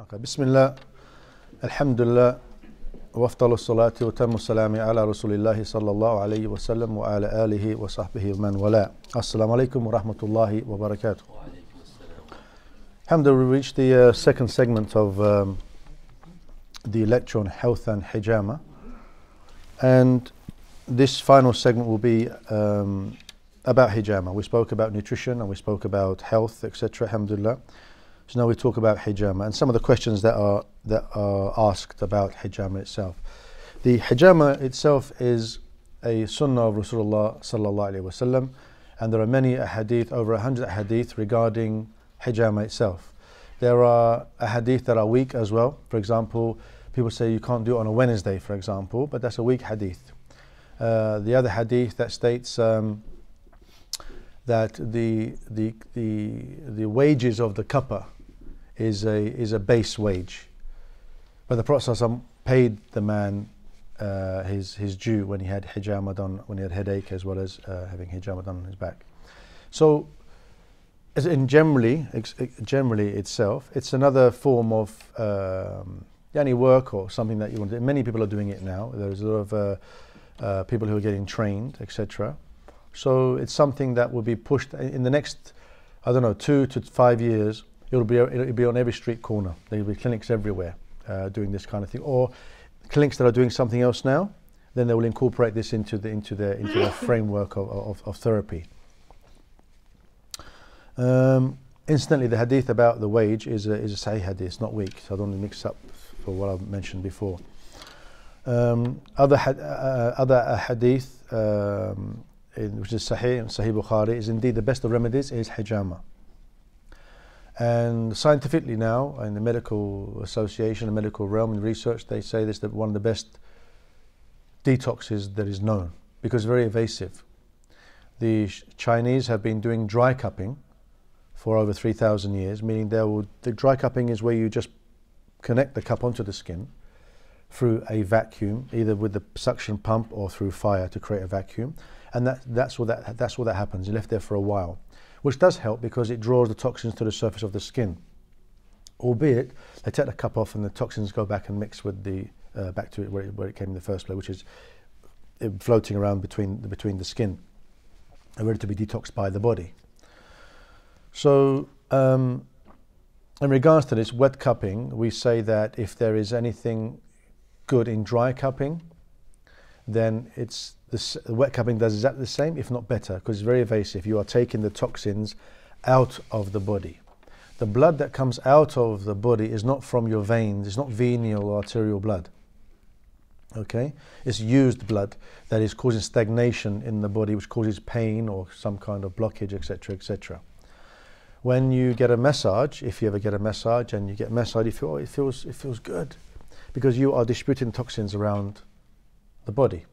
Okay. Bismillah, alhamdulillah, wa afdalu salati wa tamu salami ala rasulillahi sallallahu alayhi wa sallam wa ala alihi wa sahbihi wa man wala. Assalamu alaikum wa rahmatullahi wa barakatuh. Alhamdulillah, we reached the second segment of the lecture on health and hijama. And this final segment will be about hijama. We spoke about nutrition and we spoke about health, etc. Alhamdulillah. So now we talk about hijama and some of the questions that are asked about hijama itself. The hijama itself is a sunnah of Rasulullah sallallahu alaihi wasallam, and there are many ahadith, over 100 ahadith regarding hijama itself. There are ahadith that are weak as well. For example, people say you can't do it on a Wednesday, for example, but that's a weak hadith. The other hadith that states that the wages of the cuppa is a base wage, but the Prophet ﷺ paid the man his due when he had hijama done, when he had headache, as well as having hijama done on his back. So, as in generally itself, it's another form of any work or something that you want to do. Many people are doing it now. There's a lot of people who are getting trained, etc. So it's something that will be pushed in the next, 2 to 5 years. It'll be on every street corner. There will be clinics everywhere doing this kind of thing, or clinics that are doing something else now. Then they will incorporate this into their framework of therapy. Incidentally, the hadith about the wage is a sahih hadith. It's not weak, so I don't want to mix up for what I've mentioned before. Other hadith, which is Sahih Bukhari, is indeed the best of remedies is hijama. And scientifically now, in the medical association, the medical realm, in research, they say this, that one of the best detoxes that is known, because it's very evasive. The Chinese have been doing dry cupping for over 3,000 years, meaning the dry cupping is where you just connect the cup onto the skin through a vacuum, either with the suction pump or through fire to create a vacuum. And that's what that happens. You're left there for a while, which does help because it draws the toxins to the surface of the skin. Albeit, they take the cup off and the toxins go back and mix with the back to it where it came in the first place, which is floating around between the skin and ready to be detoxed by the body. So, in regards to this wet cupping, we say that if there is anything good in dry cupping, then the wet cupping does exactly the same, if not better, because it's very evasive. You are taking the toxins out of the body. The blood that comes out of the body is not from your veins, it's not venial or arterial blood. Okay? It's used blood that is causing stagnation in the body, which causes pain or some kind of blockage, etc., etc. When you get a massage, if you ever get a massage and you get massage, you feel, oh, it feels good, because you are distributing toxins around the body,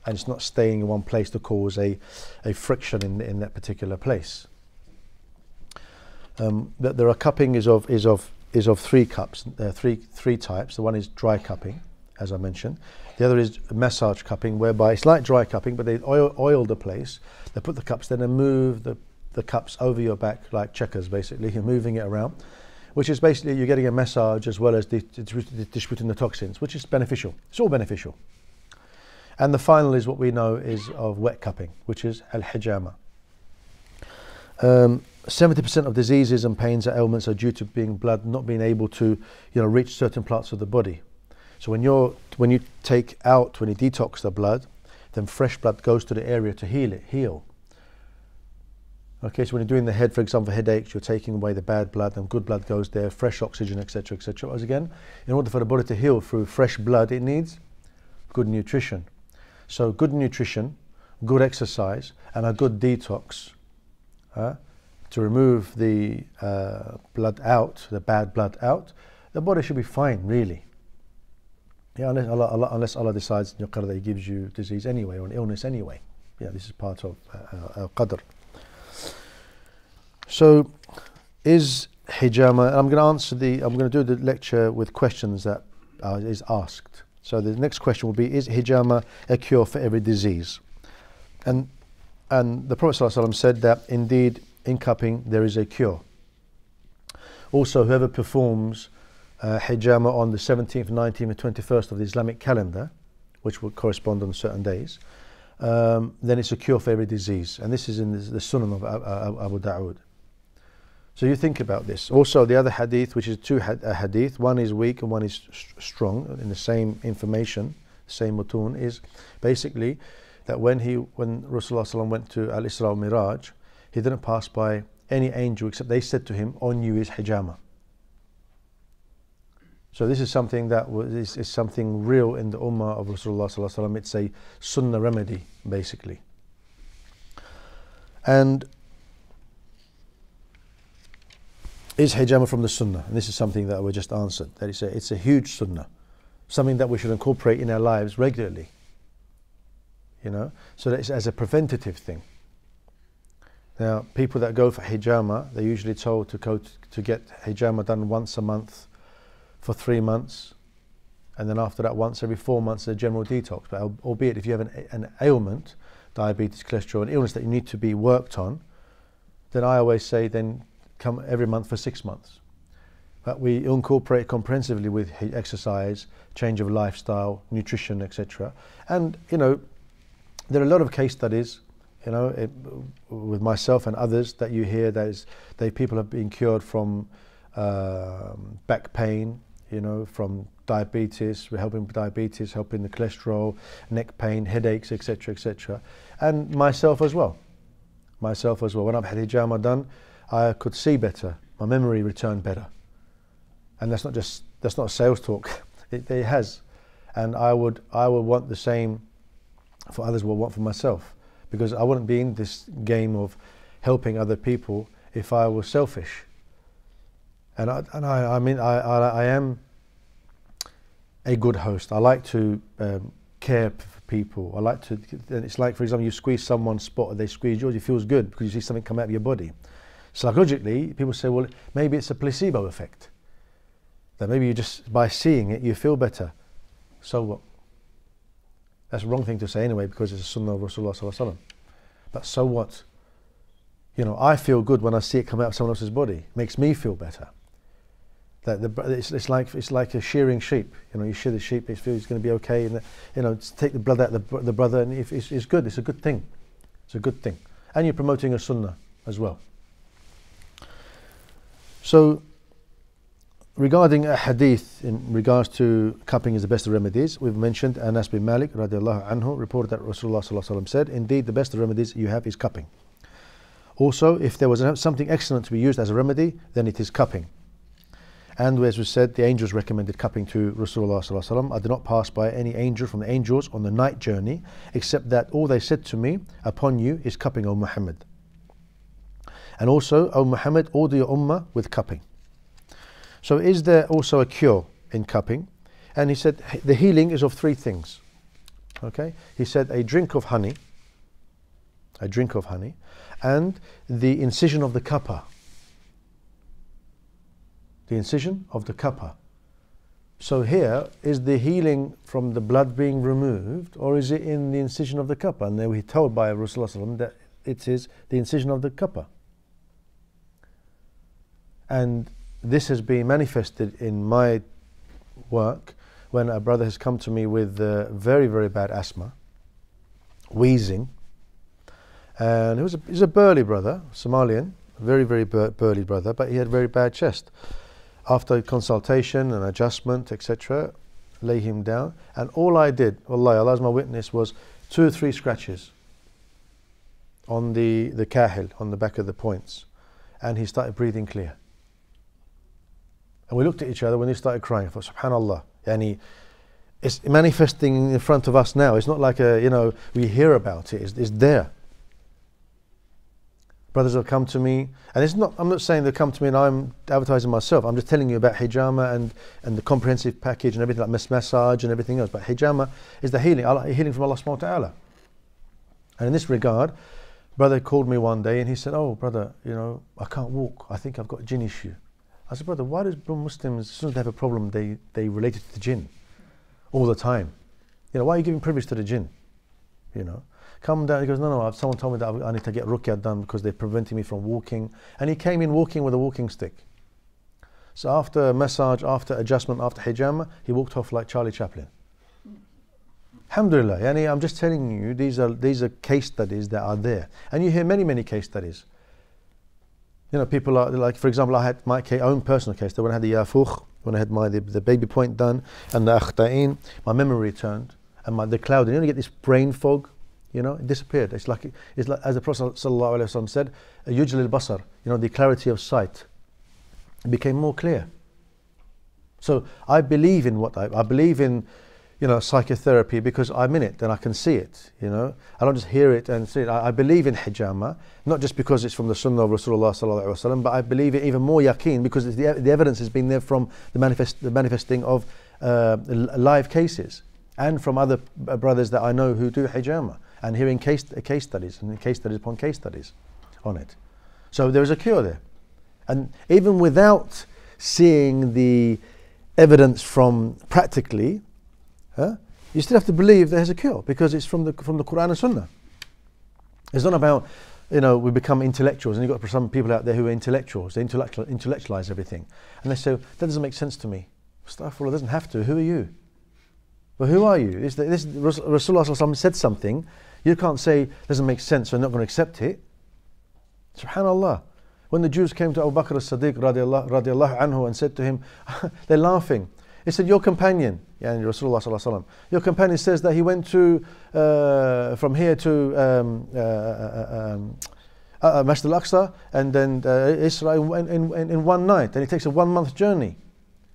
and it's not staying in one place to cause a friction in that particular place. There are cupping is of 3 cups, three types. The one is dry cupping, as I mentioned. The other is massage cupping, whereby it's like dry cupping, but they oil the place. They put the cups, then they move the cups over your back like checkers, basically. You're moving it around, which is basically you're getting a massage as well as distributing the toxins, which is beneficial. It's all beneficial. And the final is what we know is of wet cupping, which is al-hijama. 70% of diseases and pains and ailments are due to blood not being able to, reach certain parts of the body. So when you detox the blood, then fresh blood goes to the area to heal. Okay, so when you're doing the head, for example, headaches, you're taking away the bad blood and good blood goes there, fresh oxygen, etc., etc. As again, in order for the body to heal through fresh blood, it needs good nutrition. So good nutrition, good exercise, and a good detox to remove the blood out, the bad blood out, the body should be fine, really. Yeah, unless Allah decides in your qadr that He gives you disease anyway, or an illness anyway. Yeah, this is part of qadr. So, is hijama? I'm going to do the lecture with questions that is asked. So the next question will be: is hijama a cure for every disease? And the Prophet ﷺ said that indeed in cupping there is a cure. Also, whoever performs hijama on the 17th, 19th and 21st of the Islamic calendar, which will correspond on certain days, then it's a cure for every disease. And this is in the Sunan of Abu Dawood. So you think about this. Also, the other hadith, which is two hadith, one is weak and one is strong, in the same information, same mutun, is basically that when Rasulullah ﷺ went to Al-Isra al-Miraj, he didn't pass by any angel except they said to him, on you is hijama. So this is something that is something real in the ummah of Rasulullah ﷺ. It's a sunnah remedy, basically. And is hijama from the sunnah? And this is something that we just answered. That it's a huge sunnah, something that we should incorporate in our lives regularly. You know, so that it's as a preventative thing. Now, people that go for hijama, they're usually told to go to get hijama done once a month for 3 months, and then after that once every 4 months a general detox. But albeit if you have an ailment, diabetes, cholesterol, an illness that you need to be worked on, then I always say then come every month for 6 months. But we incorporate comprehensively with exercise, change of lifestyle, nutrition, etc. And you know, there are a lot of case studies, you know, with myself and others that you hear that people have been cured from back pain, you know, from diabetes. We're helping with diabetes, helping the cholesterol, neck pain, headaches, etc., etc. And myself as well. When I've had hijama done, I could see better. My memory returned better. And that's not sales talk. It has. And I would want the same for others, will want for myself, because I wouldn't be in this game of helping other people if I was selfish. And I mean I am a good host. I like to care for people. I like to. It's like, for example, you squeeze someone's spot, or they squeeze yours. It feels good because you see something come out of your body. Psychologically, people say, well, maybe it's a placebo effect. That maybe you just by seeing it you feel better. So what? That's the wrong thing to say anyway, because it's a sunnah of Rasulullah sallallahu alaihi wasallam. But so what? You know, I feel good when I see it come out of someone else's body. It makes me feel better. That it's like a shearing sheep. You know, you shear the sheep, it feels it's going to be okay, and you know, take the blood out of the brother, and it's good. It's a good thing. It's a good thing, and you're promoting a sunnah as well. So, regarding a hadith in regards to cupping is the best of remedies, we've mentioned Anas bin Malik radiallahu anhu reported that Rasulullah sallallahu alaihi wasallam said, indeed the best of remedies you have is cupping. Also, if there was something excellent to be used as a remedy, then it is cupping. And as we said, the angels recommended cupping to Rasulullah sallallahu alaihi wasallam. I did not pass by any angel from the angels on the night journey, except that all they said to me, upon you is cupping, O Muhammad. And also, O Muhammad, order your ummah with cupping. So is there also a cure in cupping? And he said the healing is of 3 things. Okay? He said a drink of honey, and the incision of the cuppa. The incision of the cuppa. So here, is the healing from the blood being removed, or is it in the incision of the cuppa? And then we're told by Rasulullah that it is the incision of the cuppa. And this has been manifested in my work when a brother has come to me with very, very bad asthma, wheezing, and he was a burly brother, Somalian, very, very burly brother, but he had very bad chest. After consultation and adjustment, etc., lay him down, and all I did, wallahi, Allah is my witness, was 2 or 3 scratches on the kahil, on the back of the points, and he started breathing clear. And we looked at each other when he started crying. I thought, subhanallah, yani, it's manifesting in front of us now. It's not like we hear about it. It's there. Brothers have come to me, and I'm not saying they come to me and I'm advertising myself. I'm just telling you about hijama and the comprehensive package and everything, like massage and everything else. But hijama is the healing from Allah subhanahu wa ta'ala. And in this regard, brother called me one day and he said, oh brother, I can't walk. I think I've got a jinn issue. I said, brother, why do Muslims, as soon as they have a problem, they relate it to the jinn all the time? Why are you giving privilege to the jinn? Come down. He goes, no, someone told me that I need to get ruqyah done because they're preventing me from walking. And he came in walking with a walking stick. So after massage, after adjustment, after hijama, he walked off like Charlie Chaplin. Alhamdulillah, yani I'm just telling you, these are case studies that are there. And you hear many case studies. You know, people are like, for example, I had my own personal case, that when I had the yafukh, when I had the baby point done, and the akhta'in, my memory returned, and the cloud, and you only get this brain fog, you know, it disappeared. It's like as the Prophet ﷺ said, yujlil basar, you know, the clarity of sight. It became more clear. So I believe in I believe in, you know, psychotherapy because I'm in it and I can see it, you know. I don't just hear it and see it. I believe in hijama, not just because it's from the sunnah of Rasulullah sallallahu alaihi wasallam, but I believe it even more yaqeen because the evidence has been there from the manifesting of live cases and from other brothers that I know who do hijama and hearing case studies and case studies upon case studies on it. So there is a cure there. And even without seeing the evidence from practically, you still have to believe there's a cure because it's from the Quran and Sunnah. It's not about, you know, we become intellectuals, and you've got some people out there who are intellectuals. They intellectualize everything, and they say that doesn't make sense to me. Astaghfirullah, it doesn't have to. Who are you? Well, who are you? Rasulullah said something. You can't say doesn't make sense, so I'm not going to accept it. Subhanallah. When the Jews came to Abu Bakr as-Siddiq radiallahu anhu and said to him, they're laughing. He said, your companion, yani Rasulullah sallallahu alaihi wasallam, your companion says that he went to from here to Masjid al-Aqsa and then Israel in one night, and it takes a 1 month journey.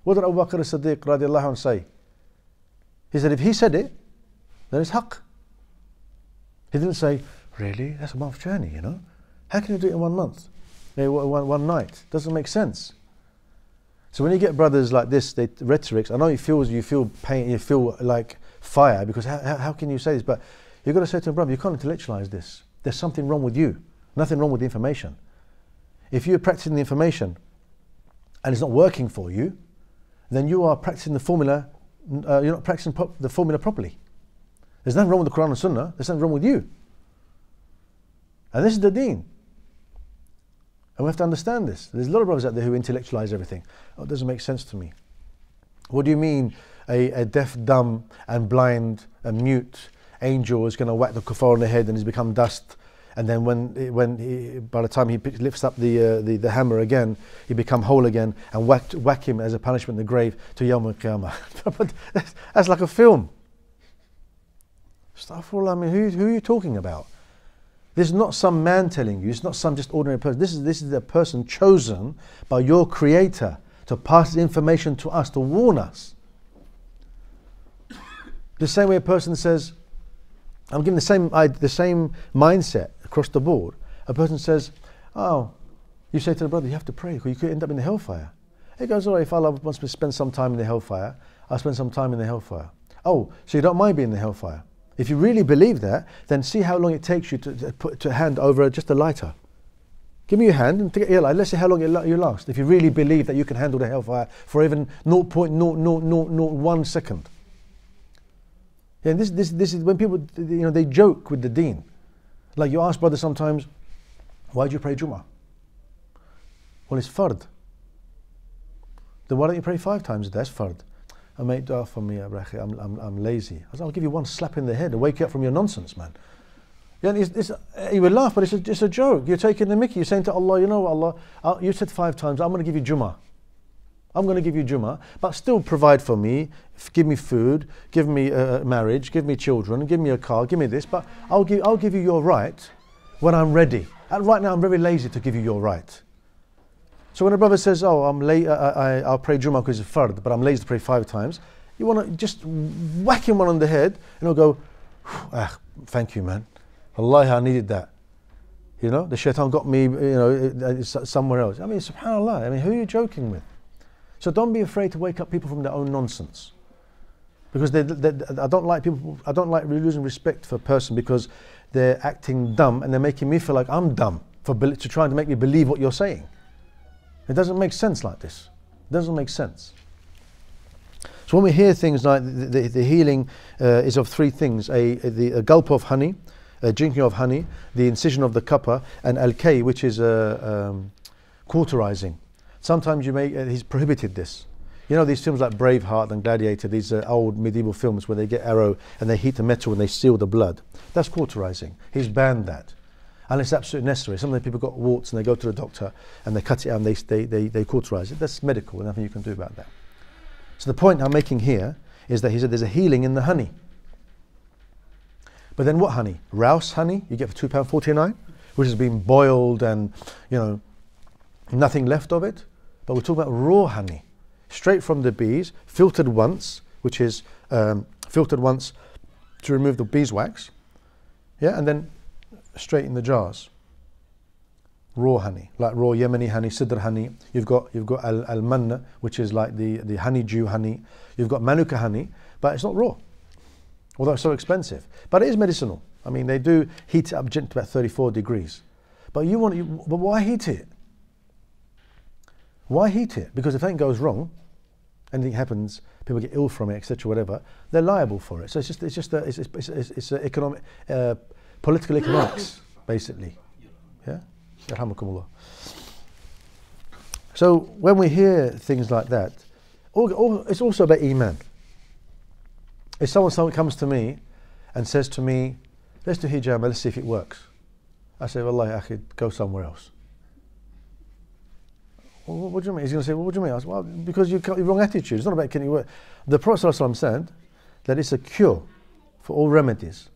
What did Abu Bakr as-Siddiq radiallahu anhu say? He said, if he said it, then it's haqq. He didn't say, really? That's a month journey, you know? How can you do it in 1 month? One night. Doesn't make sense. So when you get brothers like this, rhetorics, I know you feel pain, you feel like fire, because how can you say this? But you've got to say to a brother, you can't intellectualize this. There's something wrong with you. Nothing wrong with the information. If you're practicing the information and it's not working for you, then you are practicing the formula, you're not practicing the formula properly. There's nothing wrong with the Quran and Sunnah, there's nothing wrong with you. And this is the deen. And we have to understand this. There's a lot of brothers out there who intellectualize everything. Oh, it doesn't make sense to me. What do you mean a deaf, dumb and blind and mute angel is going to whack the kuffar on the head and he's become dust, and then by the time he lifts up the hammer again, he become whole again, and whack him as a punishment in the grave to Yawm al-Qiyamah. But that's like a film. Astaghfirullah, I mean, who are you talking about? This is not some man telling you, it's not some just ordinary person. This is a person chosen by your Creator to pass the information to us, to warn us. The same way a person says, I'm giving the same mindset across the board. A person says, oh, you say to the brother, you have to pray, because you could end up in the hellfire. He goes, all right, if Allah wants me to spend some time in the hellfire, I'll spend some time in the hellfire. Oh, so you don't mind being in the hellfire? If you really believe that, then see how long it takes you to put a hand over just a lighter. Give me your hand and take it. Let's see how long you last. If you really believe that you can handle the hellfire for even 0.0001 second. Yeah, this is when people, you know, they joke with the deen. Like you ask brothers sometimes, why do you pray Jummah? Well, it's fard. Then why don't you pray 5 times a day? That's fard. I make dua for me, Abrahi. I'm lazy. I said, I'll give you one slap in the head and wake you up from your nonsense, man. Yeah, you would laugh, but it's a joke. You're taking the mickey. You're saying to Allah, you know what, Allah, you said 5 times, I'm going to give you Jummah. I'm going to give you Jummah, but still provide for me, give me food, give me marriage, give me children, give me a car, give me this, but I'll give you your right when I'm ready. And right now I'm very lazy to give you your right. So when a brother says, oh, I'll pray Jummah because it's fard, but I'm lazy to pray 5 times, you want to just whack him one on the head and he'll go, thank you, man. Wallahi, I needed that. You know, the shaitan got me, you know, somewhere else. I mean, subhanAllah, I mean, who are you joking with? So don't be afraid to wake up people from their own nonsense. Because I don't like losing respect for a person because they're acting dumb and they're making me feel like I'm dumb to try to make me believe what you're saying. It doesn't make sense like this. It doesn't make sense. So when we hear things like the healing is of 3 things: a gulp of honey, a drinking of honey, the incision of the cuppa, and al-kay, which is cauterizing. Sometimes he's prohibited this. You know these films like Braveheart and Gladiator, these old medieval films where they get arrow and they heat the metal and they seal the blood. That's cauterizing. He's banned that. And it's absolutely necessary. Sometimes people got warts and they go to the doctor and they cut it out and they cauterize it. That's medical, there's nothing you can do about that. So the point I'm making here is that he said there's a healing in the honey. But then what honey? Rouse honey, you get for £2.49, which has been boiled and, you know, nothing left of it. But we're talking about raw honey, straight from the bees, filtered once, which is filtered once to remove the beeswax, yeah, and then straight in the jars. Raw honey, like raw Yemeni honey, Sidr honey. You've got al-manna, which is like the honeydew honey. You've got manuka honey, but it's not raw, although it's so expensive. But it is medicinal. I mean, they do heat it up gently to about 34 degrees. But but why heat it? Why heat it? Because if anything goes wrong, anything happens, people get ill from it, etc., whatever, they're liable for it. So it's economic, political economics, basically. Yeah. Yarhamukumullah. So when we hear things like that, it's also about Iman. If someone comes to me and says to me, let's do hijama, let's see if it works. I say, Wallahi, I could go somewhere else. Well, what do you mean? He's going to say, well, what do you mean? I said, well, because you've got the wrong attitude. It's not about can it work. The Prophet ﷺ said that it's a cure for all remedies.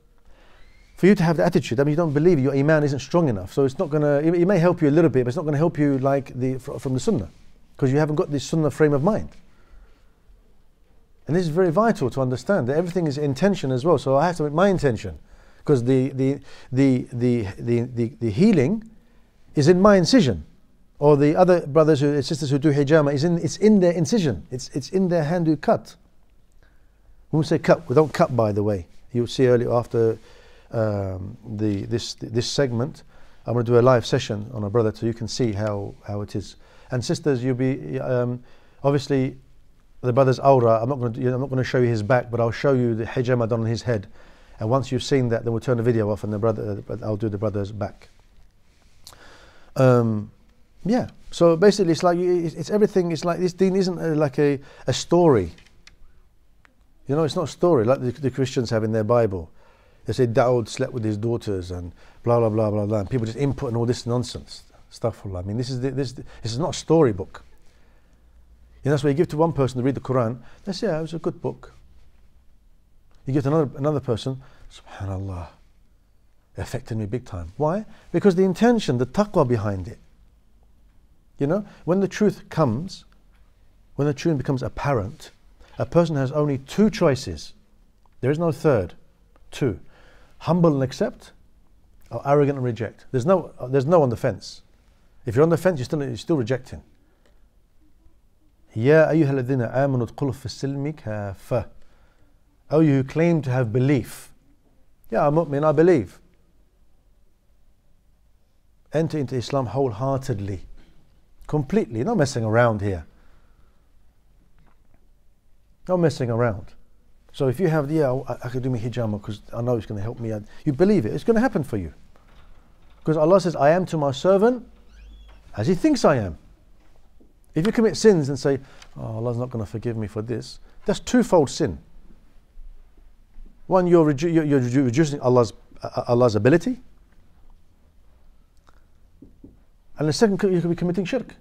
For you to have the attitude, that means you don't believe your Iman isn't strong enough. So it's not going to, it may help you a little bit, but it's not going to help you like from the Sunnah. Because you haven't got this Sunnah frame of mind. And this is very vital to understand that everything is intention as well. So I have to make my intention. Because the healing is in my incision. Or the other brothers and sisters who do hijama, it's in their incision. It's in their hand who cut. When we say cut, we don't cut, by the way. You'll see earlier after this segment, I'm going to do a live session on a brother so you can see how it is. And sisters, you'll be obviously the brother's awra. I'm not going to show you his back, but I'll show you the hijama done on his head. And once you've seen that, then we'll turn the video off, and I'll do the brother's back. Yeah. So basically, it's like it's everything. It's like this deen isn't like a story. You know, it's not a story like the Christians have in their Bible. They say Dawood slept with his daughters and blah blah blah blah blah. And people just input and all this nonsense stuff. I mean, this is not a storybook. You know, that's why you give to one person to read the Quran. They say, yeah, it was a good book. You give to another person, subhanallah, it affected me big time. Why? Because the intention, the taqwa behind it. You know, when the truth comes, when the truth becomes apparent, a person has only two choices. There is no third. Two. Humble and accept, or arrogant and reject. There's no on the fence. If you're on the fence, you're still rejecting. Ya ayyuha alladhina amanu udkhulu fi silmi kafa. Oh, you who claim to have belief. Yeah, I'm mu'min, I believe. Enter into Islam wholeheartedly. Completely, not messing around here. No messing around. So if you have, I could do my hijama because I know it's going to help me. You believe it, it's going to happen for you. Because Allah says, I am to my servant as he thinks I am. If you commit sins and say, oh, Allah's not going to forgive me for this, that's twofold sin. One, you're reducing Allah's ability. And the second, you could be committing shirk.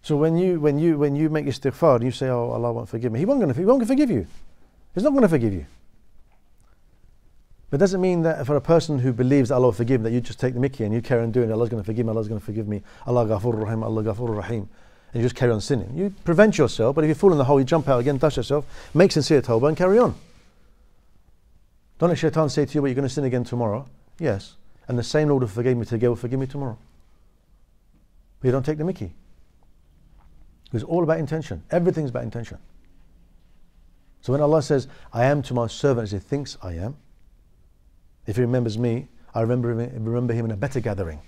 So when you make istighfar and you say, oh, Allah won't forgive me, He won't forgive you. He's not going to forgive you. But it doesn't mean that for a person who believes that Allah will forgive him, that you just take the mickey and you carry on doing it. Allah's going to forgive me, Allah's going to forgive me. Allah Ghafur Rahim, Allah Ghafur Rahim. And you just carry on sinning. You prevent yourself, but if you fall in the hole, you jump out again, touch yourself, make sincere tawbah and carry on. Don't let shaitan say to you, but you're going to sin again tomorrow. Yes. And the same Lord who forgave me today will forgive me tomorrow. But you don't take the mickey. It's all about intention. Everything's about intention. So when Allah says, I am to my servant as he thinks I am, if he remembers me, I remember him in a better gathering.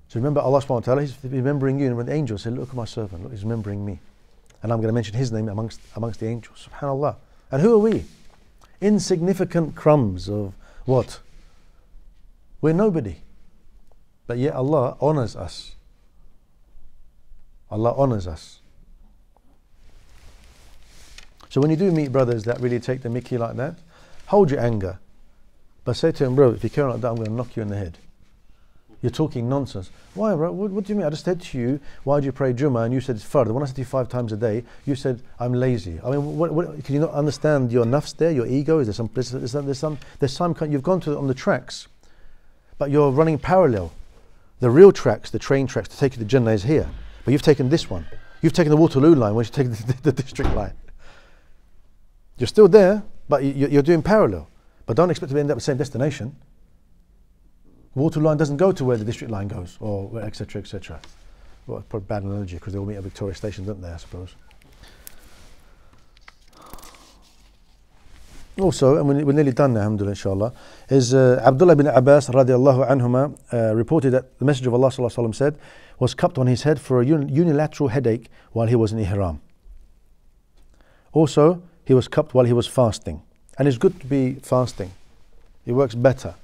So remember Allah subhanahu wa ta'ala, He's remembering you, and when the angels say, look at my servant, look, he's remembering me. And I'm going to mention his name amongst the angels. SubhanAllah. And who are we? Insignificant crumbs of what? We're nobody. But yet Allah honors us. Allah honors us. So when you do meet brothers that really take the mickey like that, hold your anger. But say to him, bro, if you carry on like that, I'm going to knock you in the head. You're talking nonsense. Why, bro? What do you mean? I just said to you, why do you pray Jummah? And you said it's fard. When I said to you 5 times a day, you said, I'm lazy. I mean, can you not understand your nafs there, your ego? Is there some you've gone to on the tracks, but you're running parallel. The real tracks, the train tracks to take you to Jannah is here. But you've taken this one. You've taken the Waterloo line, when you take the district line. You're still there, but you're doing parallel. But don't expect to end up at the same destination. Waterloo line doesn't go to where the district line goes, or etc., etc. Well, probably a bad analogy because they all meet at Victoria Station, don't they, I suppose. Also, and we're nearly done now, alhamdulillah, inshallah, is Abdullah bin Abbas radiallahu anhuma reported that the Messenger of Allah sallallahu alaihi wasallam said was cupped on his head for a unilateral headache while he was in ihram. Also, he was cupped while he was fasting. And it's good to be fasting. It works better.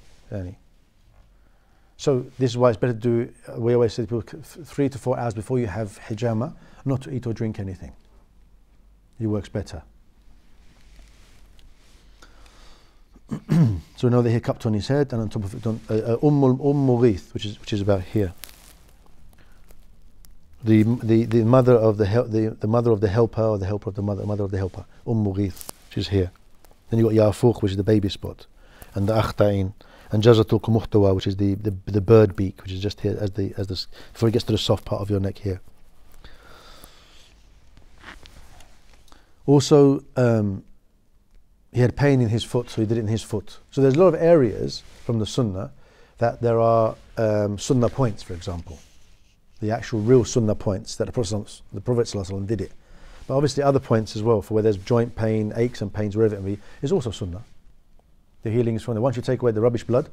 So this is why it's better to do, we always say to people, 3 to 4 hours before you have hijama, not to eat or drink anything. It works better. So we know that he cupped on his head, and on top of it, Mughith, which is about here. The mother of the mother of the helper, or the helper of the mother of the helper, Mughith, which is here. Then you got Yafuq, which is the baby spot, and the Akhta'in, and Jazatul Muhtawa, which is the bird beak, which is just here as the before it gets to the soft part of your neck here. Also, he had pain in his foot, so he did it in his foot. So there's a lot of areas from the Sunnah that there are Sunnah points, for example, the actual real Sunnah points that the Prophet ﷺ did it. But obviously other points as well, for where there's joint pain, aches and pains, wherever it may be, is also Sunnah. The healing is from there. Once you take away the rubbish blood,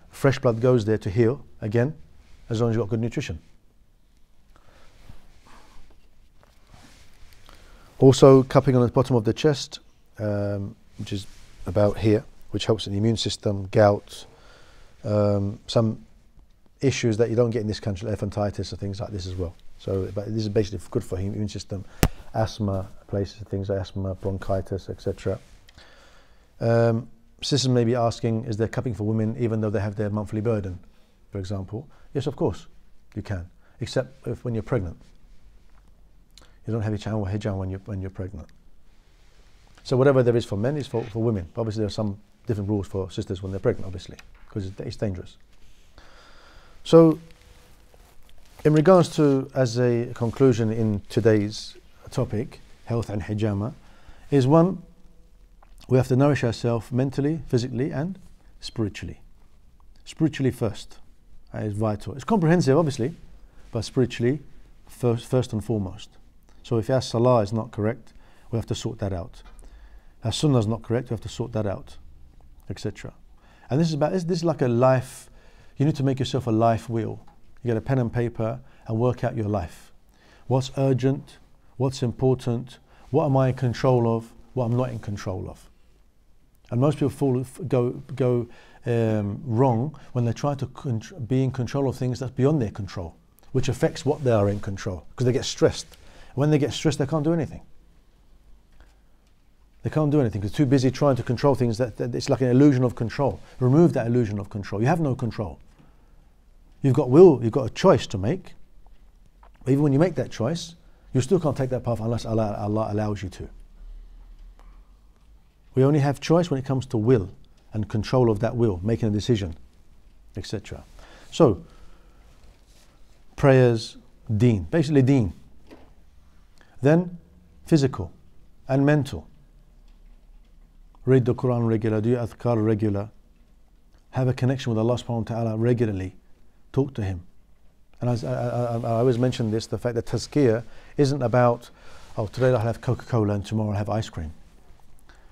fresh blood goes there to heal again, as long as you've got good nutrition. Also, cupping on the bottom of the chest, which is about here, which helps in the immune system, gout, some issues that you don't get in this country, elephantitis or things like this as well. So, but this is basically good for the immune system, asthma, places, things like asthma, bronchitis, etc. Sisters may be asking, is there cupping for women even though they have their monthly burden, for example? Yes, of course, you can, except when you're pregnant. You don't have hijab when you're pregnant. So whatever there is for men is for women. Obviously there are some different rules for sisters when they're pregnant, obviously, because it's dangerous. So in regards to, as a conclusion in today's topic, health and hijama, is one, we have to nourish ourselves mentally, physically and spiritually. Spiritually first, that is vital. It's comprehensive obviously, but spiritually first and foremost. So if our salah is not correct, we have to sort that out. Our sunnah is not correct, we have to sort that out, etc. And this is like a life, you need to make yourself a life wheel. You get a pen and paper and work out your life. What's urgent, what's important, what am I in control of, what I'm not in control of. And most people go wrong when they try to be in control of things that's beyond their control, which affects what they are in control, because they get stressed. When they get stressed, they can't do anything. They can't do anything because they're too busy trying to control things that it's like an illusion of control. Remove that illusion of control. You have no control. You've got will, you've got a choice to make. But even when you make that choice, you still can't take that path unless Allah allows you to. We only have choice when it comes to will and control of that will, making a decision, etc. So, prayers, deen, basically deen. Then, physical and mental. Read the Quran regular, do your adhkar regular, have a connection with Allah subhanahu wa ta'ala regularly, talk to Him. And as I always mention this, the fact that tazkiyah isn't about, oh, today I'll have Coca-Cola and tomorrow I'll have ice cream.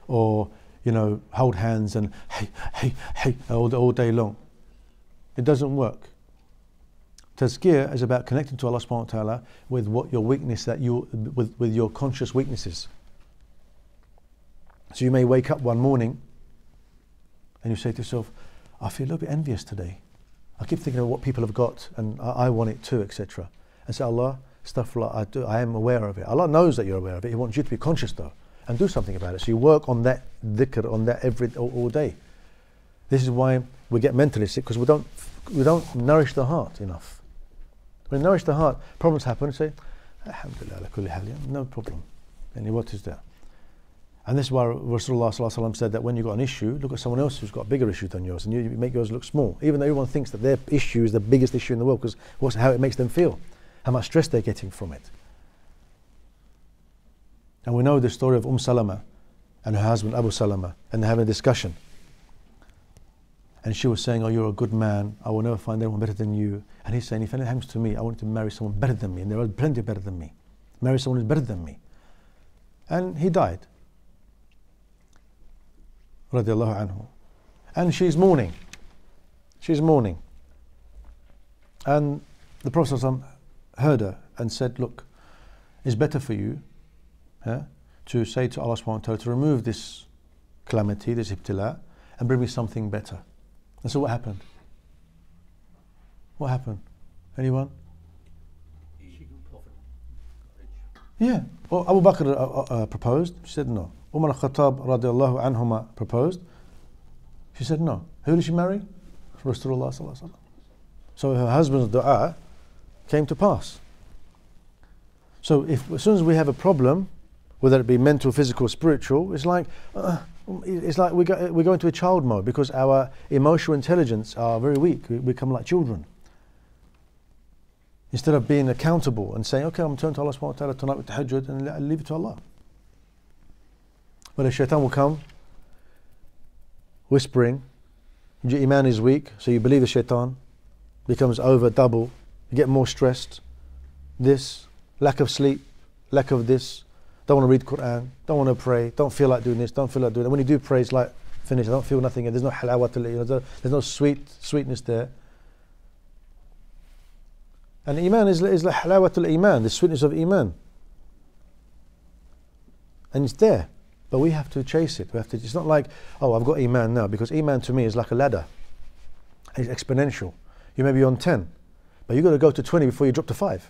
Or, hold hands and hey, all day long. It doesn't work. Tazkiyah is about connecting to Allah subhanahu wa ta'ala with what your weakness with your conscious weaknesses. So you may wake up one morning and you say to yourself, I feel a little bit envious today. I keep thinking of what people have got and I want it too, etc. And say, Allah, stuff like I am aware of it. Allah knows that you're aware of it. He wants you to be conscious though and do something about it. So you work on that dhikr, on that all day. This is why we get mentally sick, because we don't nourish the heart enough. When we nourish the heart, problems happen and say, Alhamdulillah, ala kulli hal, no problem. And what is that? And this is why Rasulullah Sallallahu Alaihi Wasallam said that when you've got an issue, look at someone else who's got a bigger issue than yours, and you make yours look small, even though everyone thinks that their issue is the biggest issue in the world, because how it makes them feel, how much stress they're getting from it. And we know the story of Salama and her husband Abu Salama, and they're having a discussion. And she was saying, oh, you're a good man, I will never find anyone better than you. And he's saying, if anything happens to me, I want to marry someone better than me, and there are plenty better than me. Marry someone who's better than me. And he died. Radiallahu anhu. And she's mourning. She's mourning. And the Prophet ﷺ heard her and said, look, it's better for you to say to Allah subhanahu wa ta'ala to remove this calamity, this ibtila, and bring me something better. And so what happened? What happened? Anyone? Yeah. Well, Abu Bakr proposed. She said no. Umar al-Khattab radiallahu anhuma proposed. She said no. Who did she marry? Rasulullah sallallahu alaihi wasallam. So her husband's dua came to pass. So as soon as we have a problem, whether it be mental, physical, spiritual, it's like we go into a child mode, because our emotional intelligence are very weak. We become like children. Instead of being accountable and saying, okay, I'm turning to Allah subhanahu wa ta'ala tonight with tahajjud, and I'll leave it to Allah. But the shaitan will come whispering, your iman is weak, so you believe the shaitan, becomes over double, you get more stressed, this, lack of sleep, lack of this, don't want to read Quran, don't want to pray, don't feel like doing this, don't feel like doing that. When you do pray, it's like, finish, I don't feel nothing, there's no halawat, there's no sweetness there. And iman is like halawatul iman, the sweetness of iman. And it's there, but we have to chase it. It's not like, oh, I've got iman now, because iman to me is like a ladder. It's exponential. You may be on 10, but you've got to go to 20 before you drop to 5.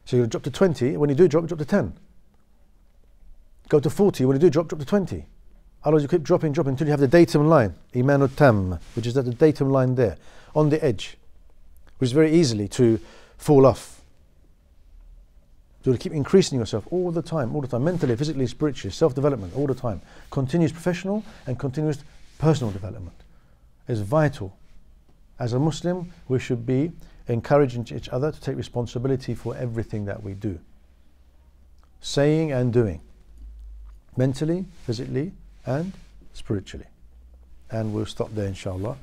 So you drop to 20, when you do drop to 10. Go to 40, when you do drop to 20. Otherwise you keep dropping until you have the datum line, iman tam, which is at the datum line there, on the edge, which is very easily to fall off. You have to keep increasing yourself all the time, mentally, physically, spiritually, self-development, all the time. Continuous professional and continuous personal development is vital. As a Muslim, we should be encouraging each other to take responsibility for everything that we do. Saying and doing. Mentally, physically, and spiritually. And we'll stop there, inshallah.